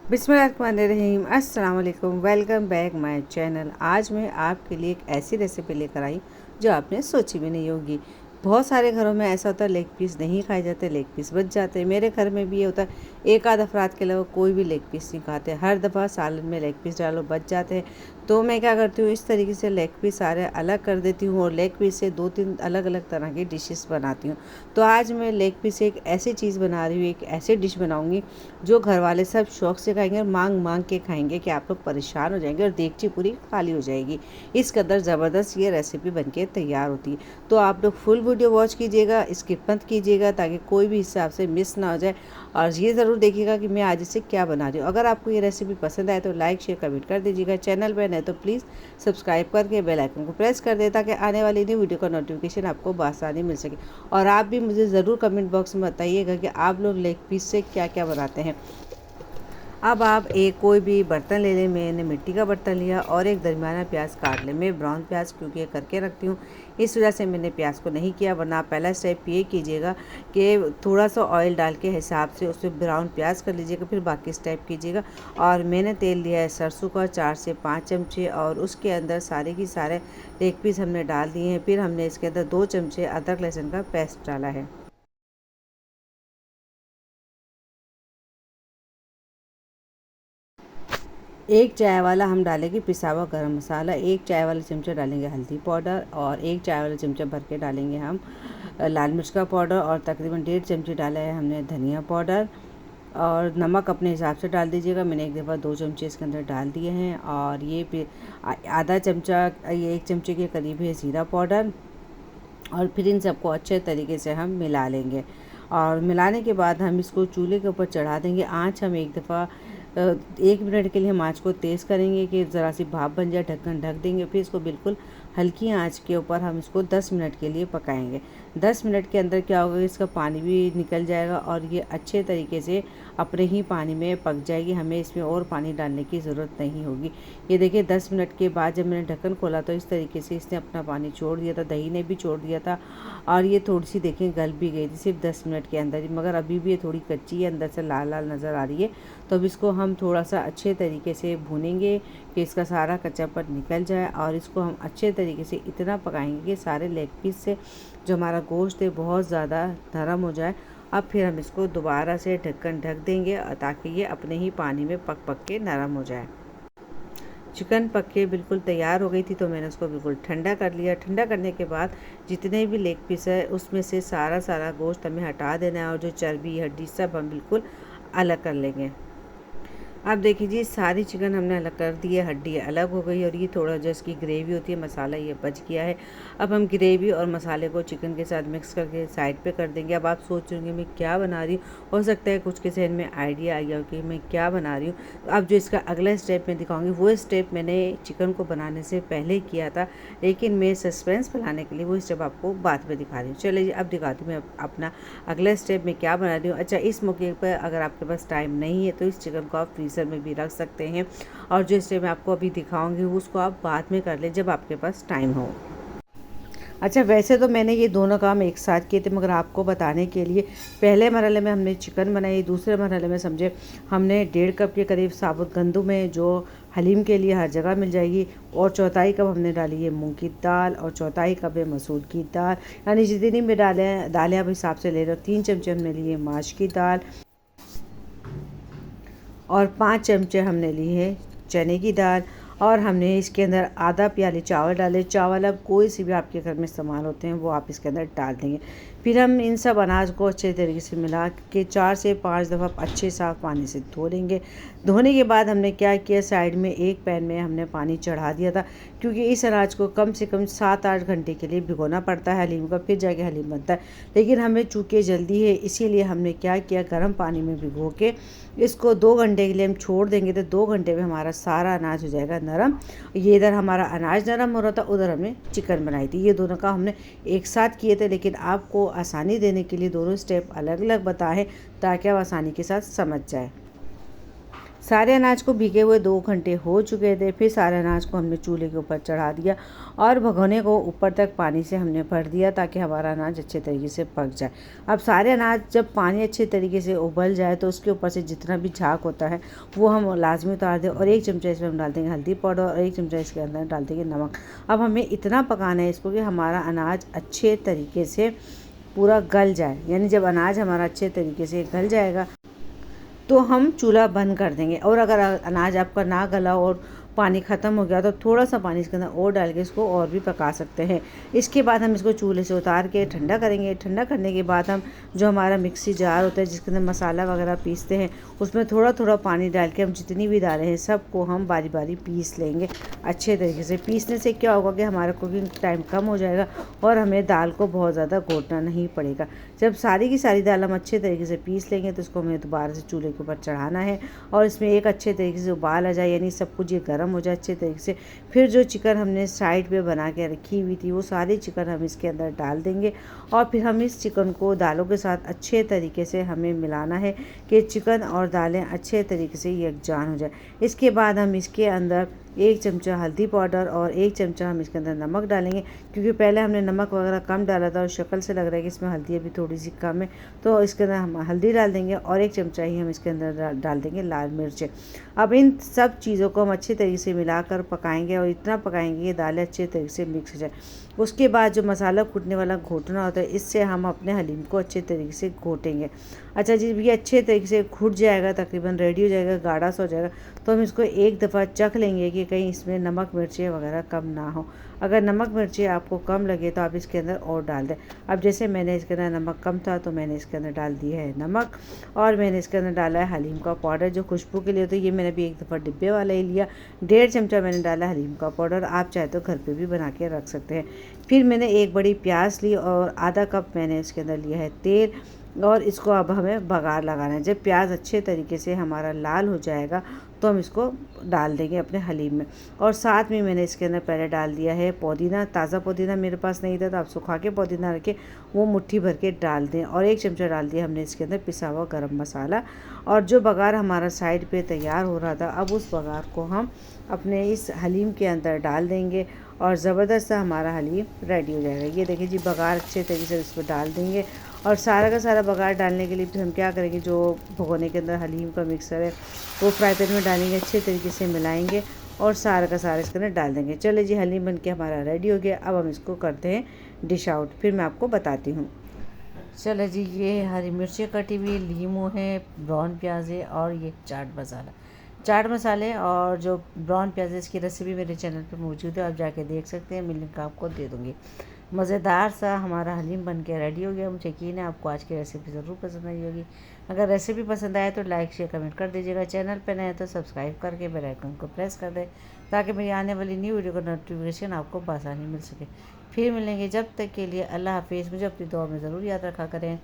बिस्मिल्लाहिर्रहमानिर्रहीम, अस्सलाम वालेकुम। Welcome back my channel. आज मैं आपके लिए एक ऐसी रेसिपी लेकर आई जो आपने सोची भी नहीं होगी। बहुत सारे घरों में ऐसा होता है लेग पीस नहीं खाए जाते, लेग पीस बच जाते हैं। मेरे घर में भी ये होता है, एक आध अफराद के अलावा कोई भी लेग पीस नहीं खाते। हर दफ़ा सालन में लेग पीस डालो बच जाते हैं। तो मैं क्या करती हूँ, इस तरीके से लेग पीस सारे अलग कर देती हूँ और लेग पीस से 2-3 अलग अलग तरह की डिशेस बनाती हूँ। तो आज मैं लेग पीस से एक ऐसी चीज़ बना रही हूँ, एक ऐसी डिश बनाऊँगी जो घर वाले सब शौक़ से खाएंगे और मांग मांग के खाएंगे कि आप लोग परेशान हो जाएंगे और देगची पूरी खाली हो जाएगी। इस कदर ज़बरदस्त ये रेसिपी बनके तैयार होती है। तो आप लोग फुल वीडियो वॉच कीजिएगा, स्किप मत कीजिएगा ताकि कोई भी हिस्सा आपसे मिस ना हो जाए। और ये ज़रूर देखिएगा कि मैं आज इसे क्या बना रही हूँ। अगर आपको ये रेसिपी पसंद आए तो लाइक शेयर कमेंट कर दीजिएगा। चैनल पर नए तो प्लीज़ सब्सक्राइब करके बेल आइकन को प्रेस कर दें ताकि आने वाली न्यू वीडियो का नोटिफिकेशन आपको बआसानी मिल सके। और आप भी मुझे ज़रूर कमेंट बॉक्स में बताइएगा कि आप लोग लेग पीस से क्या क्या बनाते हैं। अब आप एक कोई भी बर्तन ले लें। मैंने मिट्टी का बर्तन लिया और एक दरमियाना प्याज काट लें। मैं ब्राउन प्याज क्योंकि करके रखती हूँ, इस वजह से मैंने प्याज को नहीं किया। वरना पहला स्टेप ये कीजिएगा कि थोड़ा सा ऑयल डाल के हिसाब से उसमें ब्राउन प्याज कर लीजिएगा, फिर बाकी स्टेप कीजिएगा। और मैंने तेल लिया है सरसों का 4 से 5 चमचे और उसके अंदर सारे की सारे लेग पीस हमने डाल दिए हैं। फिर हमने इसके अंदर 2 चमचे अदरक लहसुन का पेस्ट डाला है। एक चाय वाला हम डालेंगे पिसा हुआ गरम मसाला, एक चाय वाला चमचा डालेंगे हल्दी पाउडर और एक चाय वाला चमचा भर के डालेंगे हम लाल मिर्च का पाउडर और तकरीबन 1.5 चमचे डाला है हमने धनिया पाउडर। और नमक अपने हिसाब से डाल दीजिएगा। मैंने एक दफ़ा 2 चमचे इसके अंदर डाल दिए हैं। और ये आधा चमचा, ये 1 चमचे के करीब है ज़ीरा पाउडर। और फिर इन सबको अच्छे तरीके से हम मिला लेंगे। और मिलाने के बाद हम इसको चूल्हे के ऊपर चढ़ा देंगे। आँच हम एक दफ़ा 1 मिनट के लिए हम आँच को तेज़ करेंगे कि ज़रा सी भाप बन जाए। ढक्कन ढक देंगे। फिर इसको बिल्कुल हल्की आंच के ऊपर हम इसको 10 मिनट के लिए पकाएंगे। 10 मिनट के अंदर क्या होगा, इसका पानी भी निकल जाएगा और ये अच्छे तरीके से अपने ही पानी में पक जाएगी। हमें इसमें और पानी डालने की ज़रूरत नहीं होगी। ये देखिए 10 मिनट के बाद जब मैंने ढक्कन खोला तो इस तरीके से इसने अपना पानी छोड़ दिया था, दही ने भी छोड़ दिया था और ये थोड़ी सी देखें गल भी गई थी सिर्फ 10 मिनट के अंदर ही। मगर अभी भी ये थोड़ी कच्ची है, अंदर से लाल लाल नज़र आ रही है। तो अब इसको हम थोड़ा सा अच्छे तरीके से भूनेंगे कि इसका सारा कच्चापन निकल जाए। और इसको हम अच्छे तरीके से इतना पकाएंगे कि सारे लेग पीस से जो हमारा गोश्त है बहुत ज़्यादा नरम हो जाए। अब फिर हम इसको दोबारा से ढक्कन ढक देंगे ताकि ये अपने ही पानी में पक पक के नरम हो जाए। चिकन पक के बिल्कुल तैयार हो गई थी तो मैंने उसको बिल्कुल ठंडा कर लिया। ठंडा करने के बाद जितने भी लेग पीस है उसमें से सारा गोश्त हमें हटा देना है और जो चर्बी हड्डी सब हम बिल्कुल अलग कर लेंगे। अब देखिए जी, सारी चिकन हमने अलग कर दी है, हड्डी अलग हो गई और ये थोड़ा जो इसकी ग्रेवी होती है, मसाला ये बच गया है। अब हम ग्रेवी और मसाले को चिकन के साथ मिक्स करके साइड पे कर देंगे। अब आप सोच रहे होंगे मैं क्या बना रही हूँ, हो सकता है कुछ के जहन में आइडिया आ गया हो कि मैं क्या बना रही हूँ। तो अब जो इसका अगला स्टेप मैं दिखाऊँगी वो स्टेप मैंने चिकन को बनाने से पहले किया था, लेकिन मैं सस्पेंस फैलाने के लिए वो स्टेप आपको बाद में दिखा रही हूँ। चलिए जी, अब दिखाती हूँ मैं अपना अगला स्टेप मैं क्या बना रही हूँ। अच्छा, इस मौके पर अगर आपके पास टाइम नहीं है तो इस चिकन को आप फ्रीज़र में भी रख सकते हैं और जो स्टेप मैं आपको अभी दिखाऊंगी उसको आप बाद में कर लें जब आपके पास टाइम हो। अच्छा, वैसे तो मैंने ये दोनों काम एक साथ किए थे, मगर आपको बताने के लिए पहले मरहले में हमने चिकन बनाई, दूसरे मरहले में समझे हमने 1.5 कप के करीब साबुत गंदम है जो हलीम के लिए हर जगह मिल जाएगी, और चौथाई कप हमने डाली है मूंग की दाल और चौथाई कप है मसूर की दाल। यानी जितनी भी दालें आप हिसाब से ले रहे हो। 3 चमचे हमने लिए माश की दाल और 5 चमचे हमने लिए हैं चने की दाल और हमने इसके अंदर आधा प्याली चावल डाले। चावल अब कोई सी भी आपके घर में इस्तेमाल होते हैं वो आप इसके अंदर डाल देंगे। फिर हम इन सब अनाज को अच्छे तरीके से मिला के 4 से 5 दफ़ा अच्छे साफ़ पानी से धो लेंगे। धोने के बाद हमने क्या किया, साइड में एक पैन में हमने पानी चढ़ा दिया था, क्योंकि इस अनाज को कम से कम 7-8 घंटे के लिए भिगोना पड़ता है हलीम का, फिर जाके हलीम बनता है। लेकिन हमें चूँकि जल्दी है इसीलिए हमने क्या किया, गर्म पानी में भिगो के इसको 2 घंटे के लिए हम छोड़ देंगे। तो 2 घंटे में हमारा सारा अनाज हो जाएगा नरम। ये इधर हमारा अनाज नरम हो रहा था, उधर हमने चिकन बनाई थी। ये दोनों काम हमने एक साथ किए थे, लेकिन आपको आसानी देने के लिए दोनों स्टेप अलग अलग बताएं ताकि आप आसानी के साथ समझ जाए। सारे अनाज को भीगे हुए 2 घंटे हो चुके थे। फिर सारे अनाज को हमने चूल्हे के ऊपर चढ़ा दिया और भगोने को ऊपर तक पानी से हमने भर दिया ताकि हमारा अनाज अच्छे तरीके से पक जाए। अब सारे अनाज जब पानी अच्छे तरीके से उबल जाए तो उसके ऊपर से जितना भी झाग होता है वो हम लाजमी उतार दें और 1 चमचा इसमें हम डाल देंगे हल्दी पाउडर और 1 चमचा इसके अंदर डाल देंगे नमक। अब हमें इतना पकाना है इसको कि हमारा अनाज अच्छे तरीके से पूरा गल जाए, यानी जब अनाज हमारा अच्छे तरीके से गल जाएगा तो हम चूल्हा बंद कर देंगे। और अगर अनाज आपका ना गला और पानी ख़त्म हो गया तो थोड़ा सा पानी इसके अंदर और डाल के इसको और भी पका सकते हैं। इसके बाद हम इसको चूल्हे से उतार के ठंडा करेंगे। ठंडा करने के बाद हम जो हमारा मिक्सी जार होता है जिसके अंदर मसाला वगैरह पीसते हैं उसमें थोड़ा थोड़ा पानी डाल के हम जितनी भी दालें हैं सबको हम बारी बारी पीस लेंगे अच्छे तरीके से। पीसने से क्या होगा कि हमारा कुकिंग टाइम कम हो जाएगा और हमें दाल को बहुत ज़्यादा घोटना नहीं पड़ेगा। जब सारी की सारी दाल हम अच्छे तरीके से पीस लेंगे तो इसको हमें दोबारा से चूल्हे के ऊपर चढ़ाना है और इसमें एक अच्छे तरीके से उबाल आ जाए, यानी सब कुछ ये गर्म हो जाए अच्छे तरीके से। फिर जो चिकन हमने साइड पे बना के रखी हुई थी वो सारी चिकन हम इसके अंदर डाल देंगे और फिर हम इस चिकन को दालों के साथ अच्छे तरीके से हमें मिलाना है कि चिकन और दालें अच्छे तरीके से यकजान हो जाए। इसके बाद हम इसके अंदर 1 चमचा हल्दी पाउडर और 1 चमचा हम इसके अंदर नमक डालेंगे, क्योंकि पहले हमने नमक वगैरह कम डाला था और शक्ल से लग रहा है कि इसमें हल्दी अभी थोड़ी सी कम है, तो इसके अंदर हम हल्दी डाल देंगे और 1 चमचा ही हम इसके अंदर डाल देंगे लाल मिर्च। अब इन सब चीज़ों को हम अच्छे तरीके से मिलाकर पकाएंगे और इतना पकाएंगे कि दालें अच्छे तरीके से मिक्स हो जाए। उसके बाद जो मसाला कूटने वाला घोटना होता है इससे हम अपने हलीम को अच्छे तरीके से घोटेंगे। अच्छा जी, ये अच्छे तरीके से घुट जाएगा, तकरीबन रेडी हो जाएगा, गाढ़ा सा हो जाएगा, तो हम इसको एक दफ़ा चख लेंगे कि कहीं इसमें नमक मिर्चें वगैरह कम ना हो। अगर नमक मिर्ची आपको कम लगे तो आप इसके अंदर और डाल दें। अब जैसे मैंने इसके अंदर नमक कम था तो मैंने इसके अंदर डाल दिया है नमक और मैंने इसके अंदर डाला है हलीम का पाउडर जो खुशबू के लिए। तो ये मैंने भी एक दफ़ा डिब्बे वाला ही लिया। 1.5 चमचा मैंने डाला हलीम का पाउडर, आप चाहे तो घर पे भी बना के रख सकते हैं। फिर मैंने एक बड़ी प्याज ली और आधा कप मैंने इसके अंदर लिया है तेल और इसको अब हमें बघार लगाना है। जब प्याज अच्छे तरीके से हमारा लाल हो जाएगा तो हम इसको डाल देंगे अपने हलीम में। और साथ में मैंने इसके अंदर पहले डाल दिया है पुदीना। ताज़ा पुदीना मेरे पास नहीं था तो आप सुखा के पुदीना रखे वो मुट्ठी भर के डाल दें। और 1 चमचा डाल दिया हमने इसके अंदर पिसा हुआ गरम मसाला। और जो बघार हमारा साइड पे तैयार हो रहा था अब उस बघार को हम अपने इस हलीम के अंदर डाल देंगे और ज़बरदस्त सा हमारा हलीम रेडी हो जाएगा। ये देखिए जी, बघार अच्छे तरीके से इसको डाल देंगे। और सारा का सारा बघार डालने के लिए फिर हम क्या करेंगे, जो भगोने के अंदर हलीम का मिक्सर है वो फ्राई पैन में डालेंगे, अच्छे तरीके से मिलाएंगे और सारा का सारा इसके अंदर डाल देंगे। चलिए जी, हलीम बन के हमारा रेडी हो गया। अब हम इसको करते हैं डिश आउट, फिर मैं आपको बताती हूँ। चलो जी, ये हरी मिर्ची कटी हुई, लीमू है, ब्राउन प्याज है और ये चाट मसाले और जो ब्राउन प्याज है इसकी रेसिपी मेरे चैनल पर मौजूद है, आप जाके देख सकते हैं, मैं लिंक आपको दे दूँगी। मज़ेदार सा हमारा हलीम बन के रेडी हो गया। मुझे यकीन है आपको आज की रेसिपी ज़रूर पसंद आई होगी। अगर रेसिपी पसंद आए तो लाइक शेयर कमेंट कर दीजिएगा। चैनल पर नए तो सब्सक्राइब करके बेल आइकन को प्रेस कर दें ताकि मेरी आने वाली न्यू वीडियो का नोटिफिकेशन आपको बआसानी मिल सके। फिर मिलेंगे, जब तक के लिए अल्लाह हाफिज़। मुझे अपनी दुआ में ज़रूर याद रखा करें।